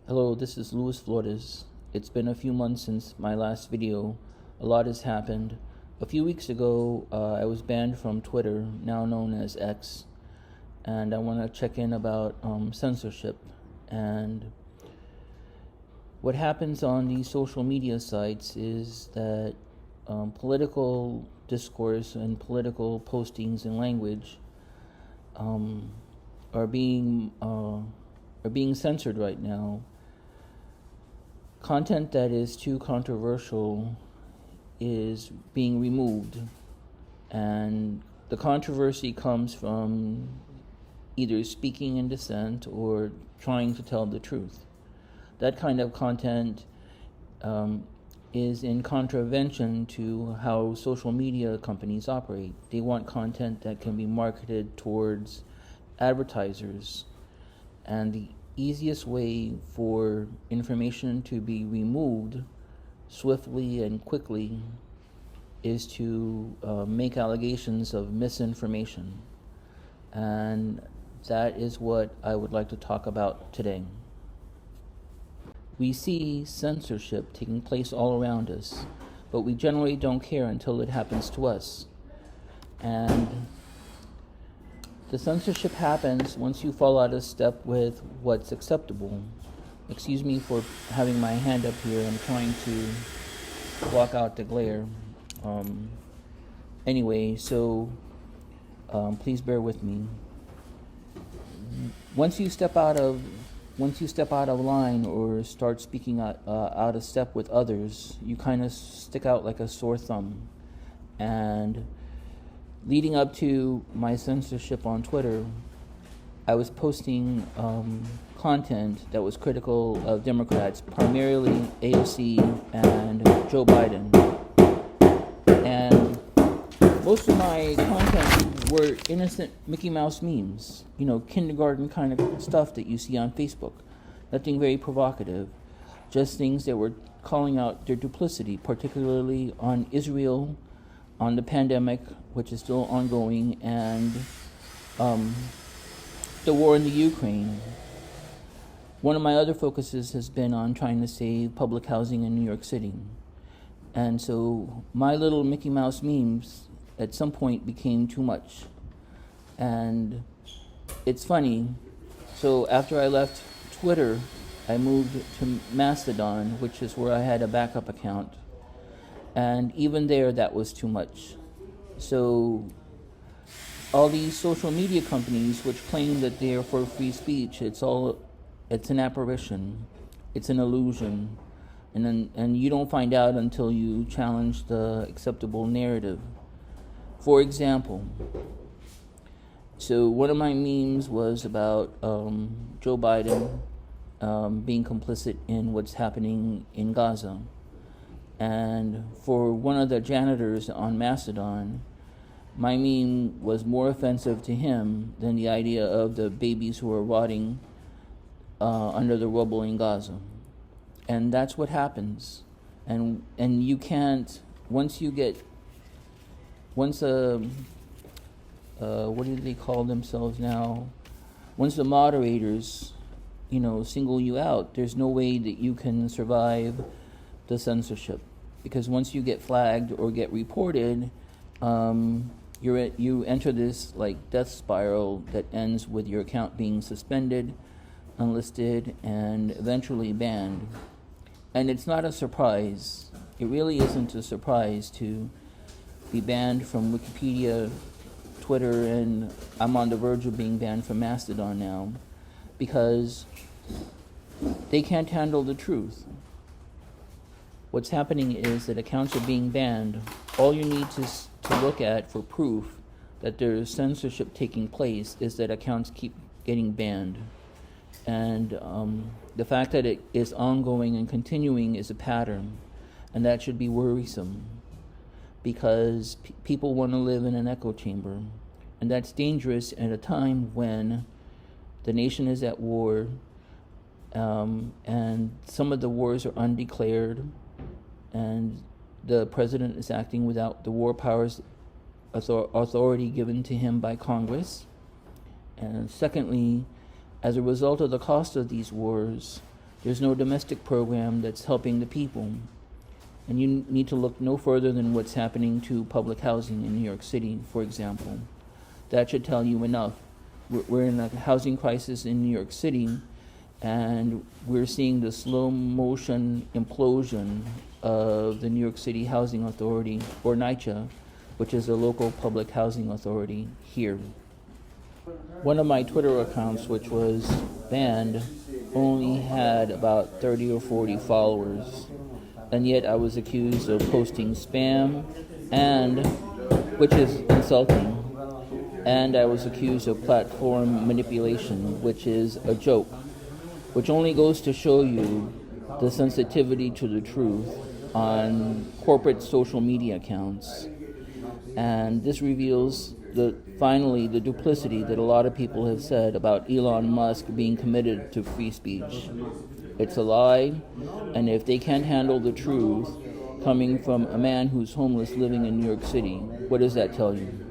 Hello, this is Flores. It's been a few months since my last video. A lot has happened. A few weeks ago, I was banned from Twitter, now known as X, and I want to check in about censorship and what happens on these social media sites is that political discourse and political postings and language are being censored right now. Content that is too controversial is being removed, and the controversy comes from either speaking in dissent or trying to tell the truth. That kind of content is in contravention to how social media companies operate. They want content that can be marketed towards advertisers, and the easiest way for information to be removed swiftly and quickly is to make allegations of misinformation, and that is what I would like to talk about today. We see censorship taking place all around us, but we generally don't care until it happens to us. And the censorship happens once you fall out of step with what's acceptable. Excuse me for having my hand up here. I'm trying to block out the glare. Anyway, so please bear with me. Once you step out of line or start speaking out of step with others, you kind of stick out like a sore thumb. And leading up to my censorship on Twitter, I was posting content that was critical of Democrats, primarily AOC and Joe Biden. And most of my content were innocent Mickey Mouse memes, kindergarten kind of stuff that you see on Facebook. Nothing very provocative, just things that were calling out their duplicity, particularly on Israel, on the pandemic, which is still ongoing, and the war in the Ukraine. One of my other focuses has been on trying to save public housing in New York City. And so my little Mickey Mouse memes at some point became too much. And it's funny. So after I left Twitter, I moved to Mastodon, which is where I had a backup account. And even there, that was too much. So all these social media companies which claim that they are for free speech, it's an apparition. It's an illusion. And you don't find out until you challenge the acceptable narrative. For example, so one of my memes was about Joe Biden being complicit in what's happening in Gaza. And for one of the janitors on Mastodon, my meme was more offensive to him than the idea of the babies who are rotting under the rubble in Gaza. And that's what happens. And you can't, what do they call themselves now? Once the moderators, single you out, there's no way that you can survive the censorship. Because once you get flagged or get reported, you enter this death spiral that ends with your account being suspended, unlisted, and eventually banned. And it's not a surprise. It really isn't a surprise to be banned from Wikipedia, Twitter, and I'm on the verge of being banned from Mastodon now, because they can't handle the truth. What's happening is that accounts are being banned. All you need to look at for proof that there's censorship taking place is that accounts keep getting banned. And the fact that it is ongoing and continuing is a pattern, and that should be worrisome, because people want to live in an echo chamber, and that's dangerous at a time when the nation is at war, and some of the wars are undeclared, and the president is acting without the war powers authority given to him by Congress. And secondly, as a result of the cost of these wars, There's no domestic program that's helping the people. And you need to look no further than what's happening to public housing in New York City, for example. That should tell you enough. We're in a housing crisis in New York City, and we're seeing the slow motion implosion of the New York City Housing Authority, or NYCHA, which is a local public housing authority here. One of my Twitter accounts, which was banned, only had about 30 or 40 followers, and yet I was accused of posting spam, which is insulting, and I was accused of platform manipulation, which is a joke, which only goes to show you the sensitivity to the truth on corporate social media accounts. And this reveals finally the duplicity that a lot of people have said about Elon Musk being committed to free speech. It's a lie, and if they can't handle the truth coming from a man who's homeless living in New York City, what does that tell you?